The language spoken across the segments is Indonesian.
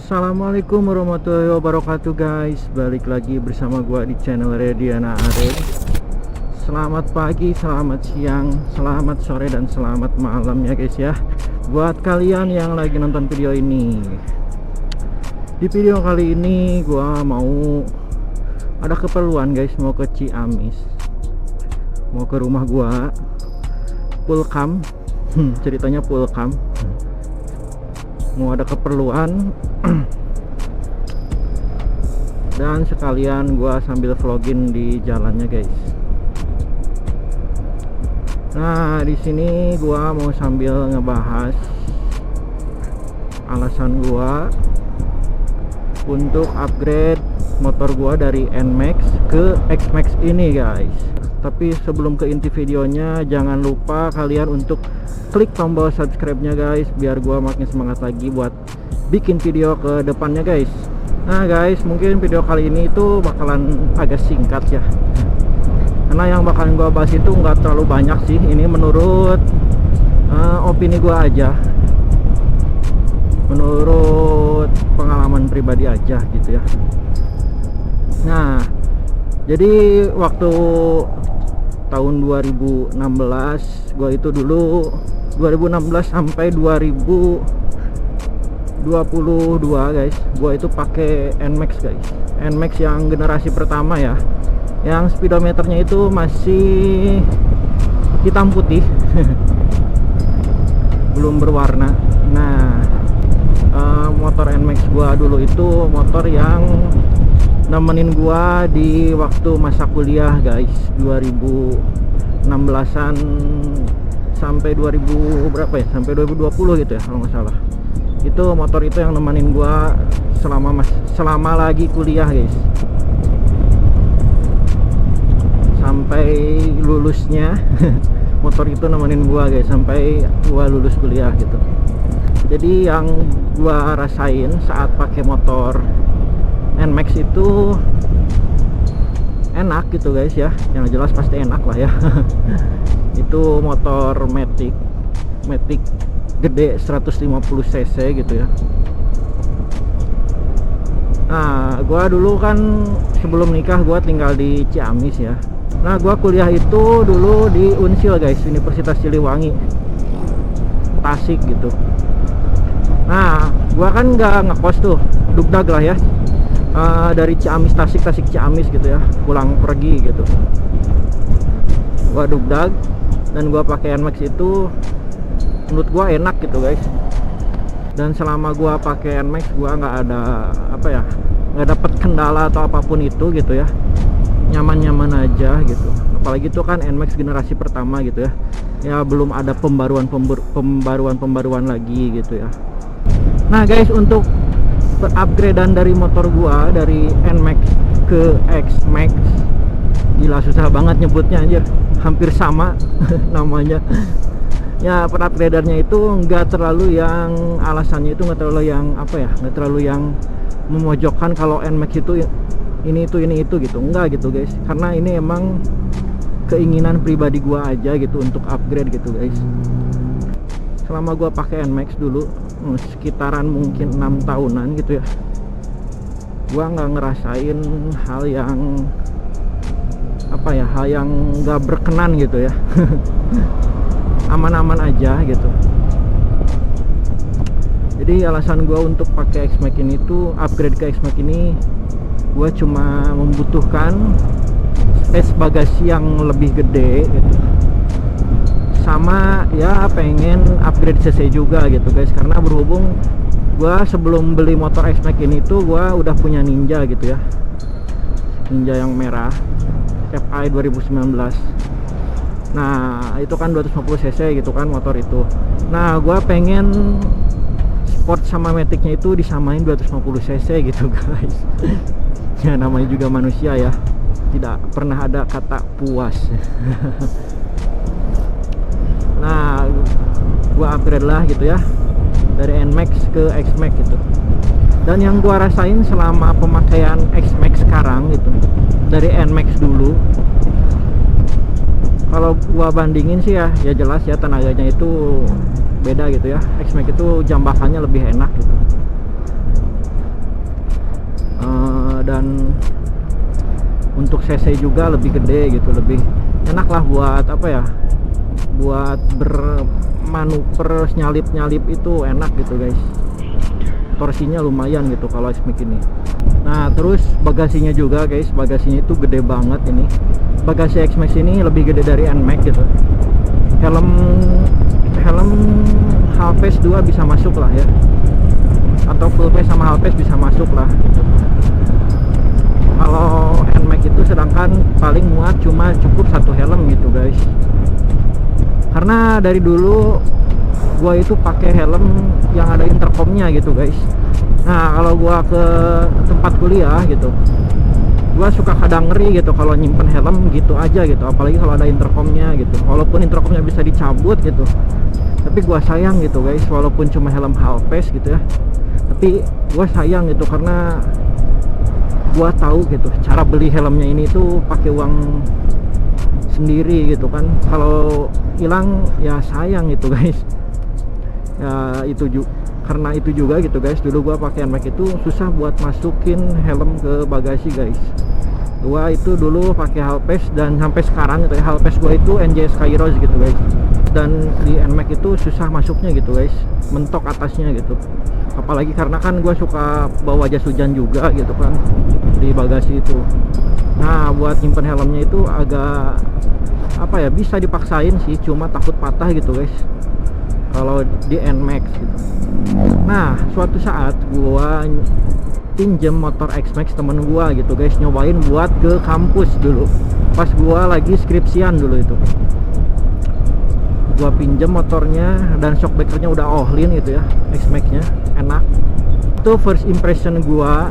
Assalamualaikum warahmatullahi wabarakatuh guys. Balik lagi bersama gua di channel Rediana Are. Selamat pagi, selamat siang, selamat sore, dan selamat malam ya guys ya, buat kalian yang lagi nonton video ini. Di video kali ini gua mau ada keperluan guys, mau ke Ciamis, mau ke rumah gua, Pulkam. Ceritanya Pulkam, mau ada keperluan dan sekalian gua sambil vlogin di jalannya guys. Nah, di sini gua mau sambil ngebahas alasan gua untuk upgrade motor gua dari NMAX ke XMAX ini guys. Tapi sebelum ke inti videonya, jangan lupa kalian untuk klik tombol subscribe-nya guys, biar gua makin semangat lagi buat bikin video ke depannya guys. Nah guys, mungkin video kali ini itu bakalan agak singkat ya, karena yang bakalan gua bahas itu nggak terlalu banyak sih. Ini menurut opini gua aja, menurut pengalaman pribadi aja gitu ya. Nah, jadi waktu tahun 2016 gua itu dulu 2016 sampai 2022 guys, gua itu pakai NMAX guys. NMAX yang generasi pertama ya, yang speedometernya itu masih hitam putih belum berwarna. Nah, motor NMAX gua dulu itu motor yang nemenin gua di waktu masa kuliah guys, 2016an sampai 2000 berapa ya, sampai 2020 gitu ya kalau nggak salah. Itu motor itu yang nemenin gua selama lagi kuliah guys, sampai lulusnya. Motor itu nemenin gua guys sampai gua lulus kuliah gitu. Jadi yang gua rasain saat pakai motor NMAX itu enak gitu guys ya, yang jelas pasti enak lah ya. Itu motor Matic gede 150 cc gitu ya. Nah, gua dulu kan sebelum nikah gua tinggal di Ciamis ya. Nah, gua kuliah itu dulu di Unsil guys, Universitas Siliwangi, Tasik gitu. Nah, gua kan nggak ngekos tuh, dugdag lah ya, dari Ciamis Tasik, Tasik Ciamis gitu ya, pulang pergi gitu. Gua dugdag dan gua pakai NMAX itu menurut gua enak gitu guys. Dan selama gua pakai NMAX gua nggak ada nggak dapet kendala atau apapun itu gitu ya, nyaman-nyaman aja gitu. Apalagi itu kan NMAX generasi pertama gitu ya, belum ada pembaruan lagi gitu ya. Nah guys, untuk upgradean dari motor gua dari NMAX ke XMAX, gila susah banget nyebutnya anjir, hampir sama namanya ya. Upgradeannya itu nggak terlalu yang, alasannya itu nggak terlalu yang nggak terlalu yang memojokkan kalau NMAX itu ini itu gitu, enggak gitu guys. Karena ini emang keinginan pribadi gua aja gitu untuk upgrade gitu guys. Selama gua pakai NMAX dulu sekitaran mungkin 6 tahunan gitu ya, gua nggak ngerasain hal yang hal yang nggak berkenan gitu ya. Aman-aman aja gitu. Jadi alasan gua untuk pakai XMAX ini tuh, upgrade ke XMAX ini, gua cuma membutuhkan space bagasi yang lebih gede gitu, sama ya pengen upgrade CC juga gitu guys. Karena berhubung gua sebelum beli motor XMAX ini tuh gua udah punya Ninja gitu ya, Ninja yang merah FI 2019. Nah itu kan 250 cc gitu kan motor itu. Nah gua pengen sport sama Maticnya itu disamain 250 cc gitu guys. Ya namanya juga manusia ya, tidak pernah ada kata puas. Nah gua upgrade lah gitu ya, dari NMAX ke XMAX gitu. Dan yang gua rasain selama pemakaian XMAX sekarang gitu, dari NMAX dulu, kalau gua bandingin sih ya jelas ya tenaganya itu beda gitu ya. XMAX itu jambakannya lebih enak gitu. untuk CC juga lebih gede gitu, lebih enak lah buat apa ya, buat bermanuver nyalip itu enak gitu guys. Torsinya lumayan gitu kalau X-Max ini. Nah terus bagasinya juga guys, bagasinya itu gede banget ini. Bagasi X-Max ini lebih gede dari NMAX gitu. Helm half face 2 bisa masuk lah ya, atau full face sama half face bisa masuk lah gitu. Kalau NMAX itu sedangkan paling muat cuma cukup satu helm gitu guys. Karena dari dulu gua itu pakai helm yang ada intercomnya gitu guys. Nah kalau gua ke tempat kuliah gitu, gua suka kadang ngeri gitu kalau nyimpen helm gitu aja gitu, apalagi kalau ada intercomnya gitu. Walaupun intercomnya bisa dicabut gitu, tapi gua sayang gitu guys, walaupun cuma helm half face gitu ya, tapi gua sayang gitu karena gua tahu gitu cara beli helmnya ini tuh pakai uang sendiri gitu kan. Kalau hilang ya sayang gitu guys. Ya karena itu juga gitu guys, dulu gua pakai NMAX itu susah buat masukin helm ke bagasi guys. Gua itu dulu pakai half face dan sampai sekarang gitu ya, half face gua itu NJ Skyros gitu guys. Dan di NMAX itu susah masuknya gitu guys, mentok atasnya gitu. Apalagi karena kan gue suka bawa jas hujan juga gitu kan di bagasi itu. Nah buat nyimpen helmnya itu agak apa ya, bisa dipaksain sih, cuma takut patah gitu guys kalau di NMAX gitu. Nah suatu saat gue pinjem motor X-Max temen gue gitu guys, nyobain buat ke kampus dulu pas gue lagi skripsian dulu itu. Gua pinjem motornya dan shockbreakernya udah ohlin gitu ya, X-Max nya enak. Itu first impression gua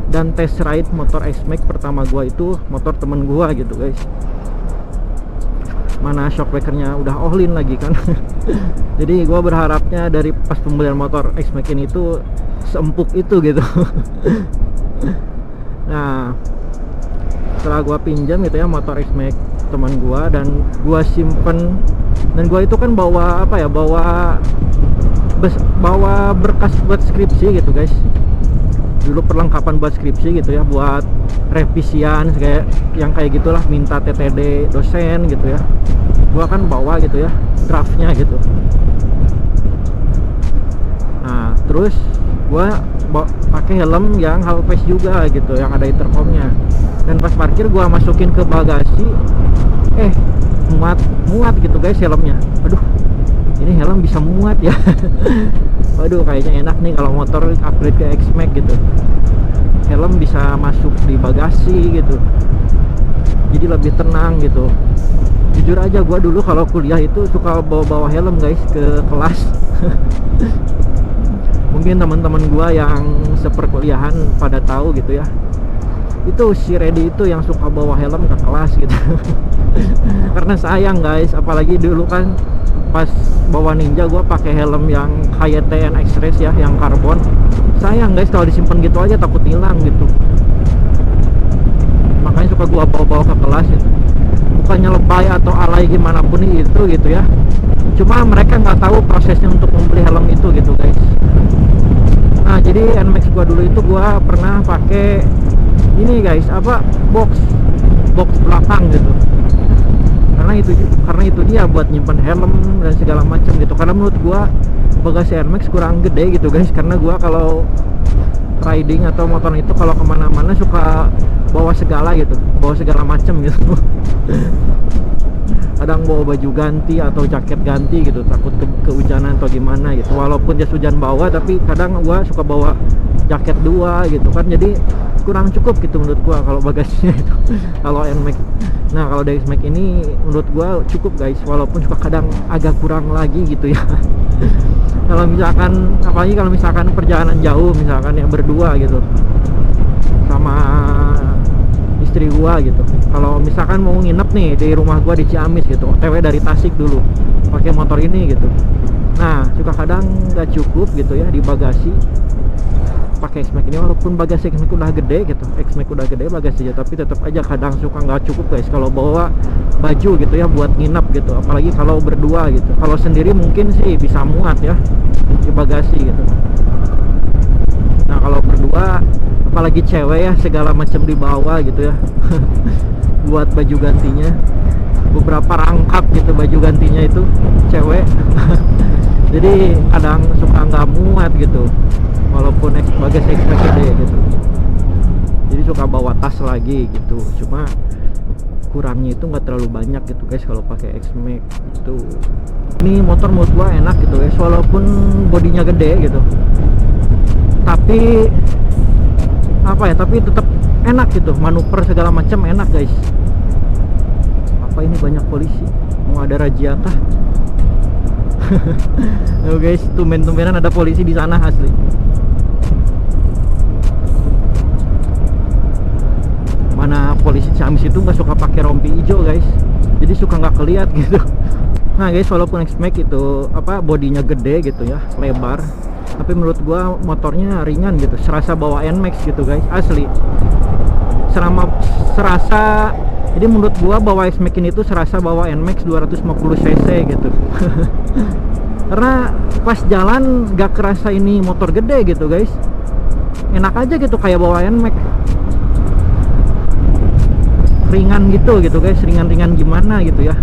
dan test ride motor X-Max pertama gua itu motor temen gua gitu guys. Mana shockbreakernya udah ohlin lagi kan. Jadi gua berharapnya dari pas pembelian motor X-Max ini tuh seempuk itu gitu. Nah setelah gua pinjam gitu ya motor X-Max teman gua, dan gua simpen, dan gua itu kan bawa apa ya, bawa berkas buat skripsi gitu guys. Dulu perlengkapan buat skripsi gitu ya, buat revisian kayak yang kayak gitulah, minta TTD dosen gitu ya. Gua kan bawa gitu ya draftnya gitu. Nah terus gua pakai helm yang half face juga gitu, yang ada intercomnya. Dan pas parkir gua masukin ke bagasi, muat gitu guys helmnya. Aduh ini helm bisa muat ya. Waduh kayaknya enak nih kalau motor upgrade ke X-Max gitu, helm bisa masuk di bagasi gitu, jadi lebih tenang gitu. Jujur aja gua dulu kalau kuliah itu suka bawa helm guys ke kelas. Mungkin teman-teman gua yang seperkuliahan pada tahu gitu ya, itu si Reddy itu yang suka bawa helm ke kelas gitu. Karena sayang guys, apalagi dulu kan pas bawa Ninja gua pakai helm yang HYTN X-Race ya, yang karbon. Sayang guys kalau disimpan gitu aja, takut hilang gitu. Makanya suka gua bawa-bawa ke kelas gitu. Bukannya lebay atau alay gimana pun itu gitu ya, cuma mereka nggak tahu prosesnya untuk membeli helm itu gitu guys. Nah jadi NMAX gua dulu itu gua pernah pakai ini guys, apa, box belakang gitu. Karena itu dia buat nyimpen helm dan segala macam gitu. Karena menurut gua bagasi NMAX kurang gede gitu guys, karena gua kalau riding atau motor itu kalau kemana-mana suka bawa segala gitu, bawa segala macam gitu. Kadang bawa baju ganti atau jaket ganti gitu, takut kehujanan atau gimana gitu. Walaupun jas hujan bawa, tapi kadang gua suka bawa jaket dua gitu kan, jadi kurang cukup gitu menurut gua kalau bagasinya itu. Kalau NMAX, nah kalau dari X-Max ini menurut gua cukup guys, walaupun suka kadang agak kurang lagi gitu ya. Kalau misalkan, apalagi kalau misalkan perjalanan jauh, misalkan yang berdua gitu sama istri gua gitu. Kalau misalkan mau nginep nih di rumah gua di Ciamis gitu, OTW dari Tasik dulu pakai motor ini gitu. Nah suka kadang nggak cukup gitu ya di bagasi pakai X-Max ini, walaupun bagasi X-Max udah gede gitu, X-Max udah gede bagasinya, tapi tetap aja kadang suka nggak cukup guys kalau bawa baju gitu ya buat nginep gitu, apalagi kalau berdua gitu. Kalau sendiri mungkin sih bisa muat ya di bagasi gitu. Nah kalau berdua apalagi cewek ya, segala macam dibawa gitu ya. Buat baju gantinya, beberapa rangkap gitu baju gantinya itu cewek. Jadi kadang suka nggak muat gitu, walaupun bagas X-Max gede gitu. Jadi suka bawa tas lagi gitu. Cuma kurangnya itu nggak terlalu banyak gitu guys kalau pakai X-Max itu. Ini motor menurut gua enak gitu guys, walaupun bodinya gede gitu, tapi apa ya, tapi tetap enak gitu, manuver segala macam enak guys. Apa ini banyak polisi, mau ada razia kah? Oh guys, tumben-tumbenan ada polisi di sana asli. Mana polisi Ciamis itu nggak suka pakai rompi hijau guys, jadi suka nggak keliat gitu. Nah guys, walaupun X-Max itu apa bodinya gede gitu ya, lebar, tapi menurut gua motornya ringan gitu, serasa bawa NMAX gitu guys, asli. Serasa, jadi menurut gua bawa X-Max ini tuh serasa bawa NMAX 250 cc gitu. Karena pas jalan gak kerasa ini motor gede gitu guys, enak aja gitu kayak bawa NMAX. Ringan gitu guys, ringan-ringan gimana gitu ya.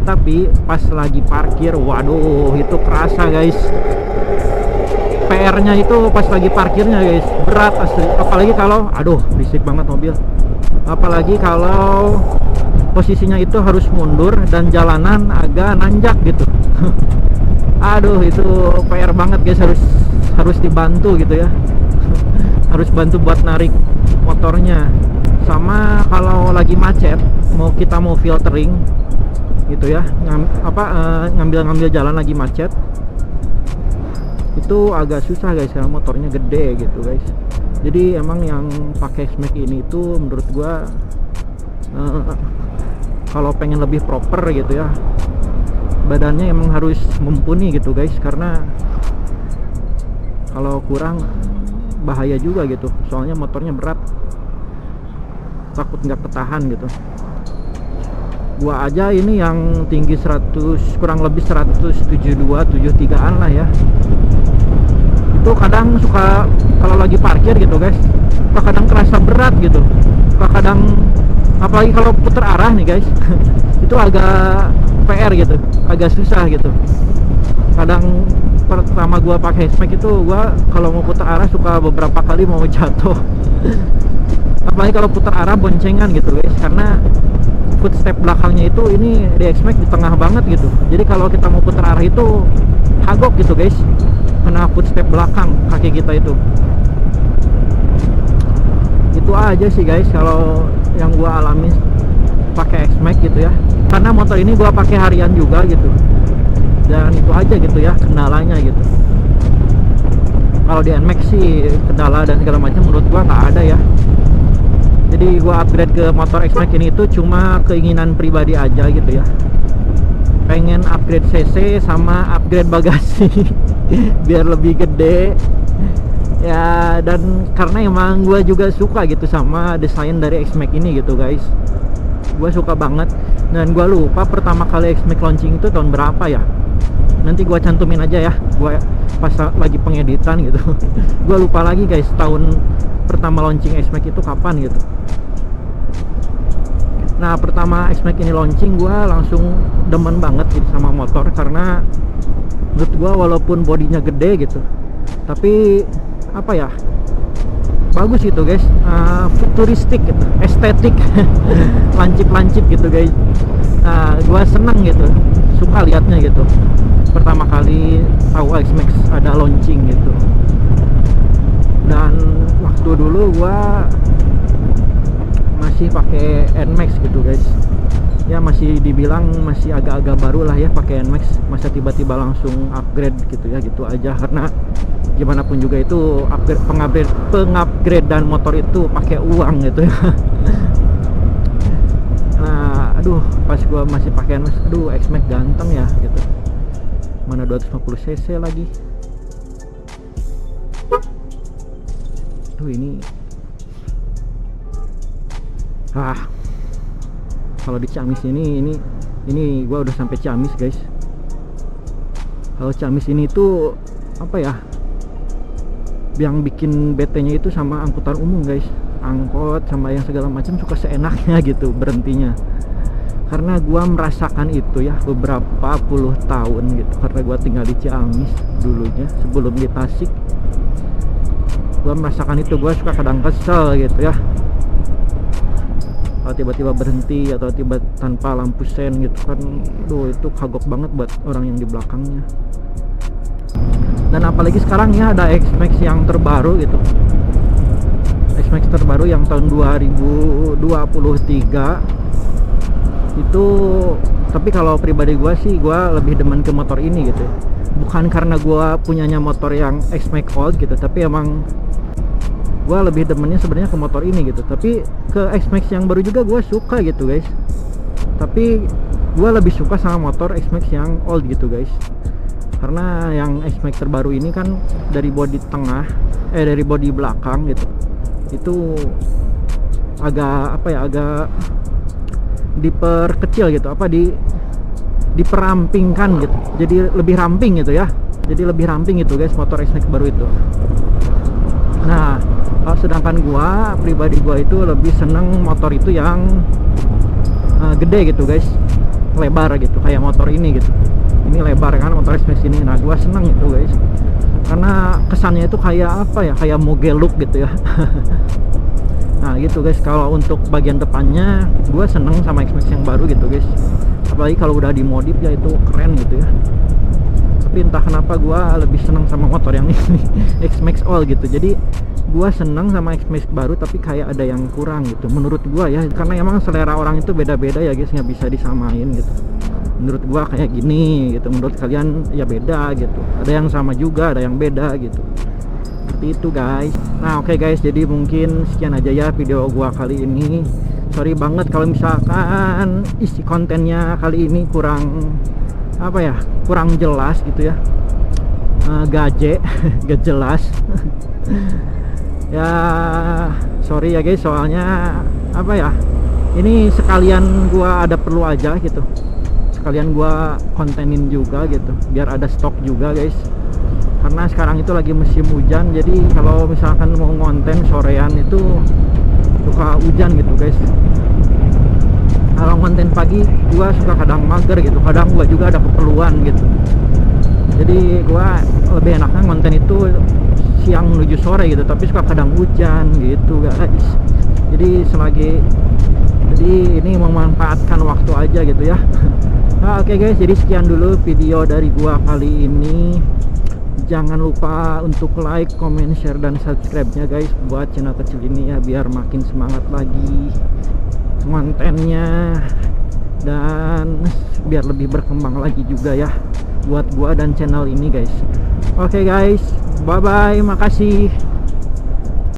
Tapi pas lagi parkir, waduh itu kerasa guys. PR-nya itu pas lagi parkirnya guys, berat asli. Apalagi kalau, aduh berisik banget mobil. Apalagi kalau posisinya itu harus mundur dan jalanan agak nanjak gitu. Aduh itu PR banget guys, harus dibantu gitu ya. Harus bantu buat narik motornya. Sama kalau lagi macet, kita mau filtering gitu ya, ngambil jalan lagi macet, itu agak susah guys karena motornya gede gitu guys. Jadi emang yang pakai X-Max ini itu menurut gua kalau pengen lebih proper gitu ya, badannya emang harus mumpuni gitu guys, karena kalau kurang bahaya juga gitu, soalnya motornya berat, takut nggak ketahan gitu. Gua aja ini yang tinggi 100, kurang lebih 172, 73an lah ya, itu kadang suka kalau lagi parkir gitu guys, kadang kerasa berat gitu, kadang apalagi kalau putar arah nih guys. Itu agak PR gitu, agak susah gitu. Kadang pertama gua pakai X-Max itu, gua kalau mau putar arah suka beberapa kali mau jatuh. Apalagi kalau putar arah boncengan gitu guys, karena footstep belakangnya itu ini di X-Max di tengah banget gitu. Jadi kalau kita mau putar arah itu hagok gitu guys, kena footstep belakang kaki kita itu. Itu aja sih guys kalau yang gua alami pakai X-Max gitu ya. Karena motor ini gua pakai harian juga gitu. Dan itu aja gitu ya kendalanya gitu. Kalau di NMAX sih kendala dan segala macam menurut gua nggak ada ya. Jadi gua upgrade ke motor X-Max ini itu cuma keinginan pribadi aja gitu ya. Pengen upgrade cc sama upgrade bagasi biar lebih gede ya, dan karena emang gua juga suka gitu sama desain dari X-Max ini gitu guys. Gua suka banget, dan gua lupa pertama kali X-Max launching itu tahun berapa ya. Nanti gua cantumin aja ya, gua pas lagi pengeditan gitu. Gua lupa lagi guys tahun pertama launching X-Max itu kapan gitu. Nah pertama X-Max ini launching, gua langsung demen banget gitu sama motor, karena menurut gua walaupun bodinya gede gitu, tapi apa ya, bagus gitu guys, futuristik gitu, estetik. Lancip-lancip gitu guys. Gua seneng gitu, suka liatnya gitu pertama kali tahu X-Max ada launching gitu. Dan waktu dulu gua masih pakai NMAX gitu guys ya, masih dibilang masih agak-agak baru lah ya pakai NMAX, masa tiba-tiba langsung upgrade gitu ya, gitu aja. Karena gimana pun juga itu pengupgradean motor itu pakai uang gitu ya. Nah aduh pas gua masih pakai NMAX, aduh X-Max ganteng ya gitu, mana 250 cc lagi. Aduh ini kalau di Ciamis ini gua udah sampai Ciamis guys. Kalau Ciamis ini tuh apa ya, yang bikin bete-nya itu sama angkutan umum guys, angkot sama yang segala macam suka seenaknya gitu berhentinya. Karena gua merasakan itu ya beberapa puluh tahun gitu, karena gua tinggal di Ciamis dulunya sebelum di Tasik. Gua merasakan itu, gua suka kadang kesel gitu ya kalau tiba-tiba berhenti atau tiba tanpa lampu sen gitu kan. Duh, itu kagok banget buat orang yang di belakangnya. Dan apalagi sekarang ya ada X-Max yang terbaru gitu, X-Max terbaru yang tahun 2023 itu. Tapi kalau pribadi gue sih, gue lebih demen ke motor ini gitu, bukan karena gue punyanya motor yang X-Max old gitu, tapi emang gue lebih demennya sebenarnya ke motor ini gitu. Tapi ke X-Max yang baru juga gue suka gitu guys, tapi gue lebih suka sama motor X-Max yang old gitu guys. Karena yang X-Max terbaru ini kan dari bodi tengah, dari bodi belakang gitu, itu agak apa ya, agak diperkecil gitu, apa diperampingkan gitu, jadi lebih ramping gitu ya, jadi lebih ramping gitu guys motor X-Max baru itu. Nah, sedangkan gua pribadi gua itu lebih seneng motor itu yang gede gitu guys, lebar gitu, kayak motor ini gitu. Ini lebar kan motor X-Max ini. Nah, gua seneng itu guys, karena kesannya itu kayak apa ya, kayak moge look gitu ya. Nah gitu guys, kalau untuk bagian depannya gue seneng sama X-Max yang baru gitu guys, apalagi kalau udah dimodif ya itu keren gitu ya. Tapi entah kenapa gue lebih seneng sama motor yang ini X-Max all gitu. Jadi gue seneng sama X-Max baru, tapi kayak ada yang kurang gitu menurut gue ya, karena emang selera orang itu beda-beda ya guys, nggak bisa disamain gitu. Menurut gue kayak gini gitu, menurut kalian ya beda gitu, ada yang sama juga, ada yang beda gitu. Seperti itu guys. Nah oke guys, jadi mungkin sekian aja ya video gua kali ini. Sorry banget kalau misalkan isi kontennya kali ini kurang apa ya, kurang jelas gitu ya, gaje gak jelas. Ya sorry ya guys, soalnya apa ya, ini sekalian gua ada perlu aja gitu, sekalian gua kontenin juga gitu biar ada stok juga guys. Karena sekarang itu lagi musim hujan, jadi kalau misalkan mau ngonten sorean itu suka hujan gitu guys. Kalau konten pagi gua suka kadang mager gitu, kadang gua juga ada keperluan gitu, jadi gua lebih enaknya konten itu siang menuju sore gitu, tapi suka kadang hujan gitu guys. Jadi ini memanfaatkan waktu aja gitu ya. Nah, oke guys, jadi sekian dulu video dari gua kali ini. Jangan lupa untuk like, comment, share, dan subscribe-nya guys buat channel kecil ini ya, biar makin semangat lagi kontennya dan biar lebih berkembang lagi juga ya buat gua dan channel ini guys. Oke guys, bye bye, makasih.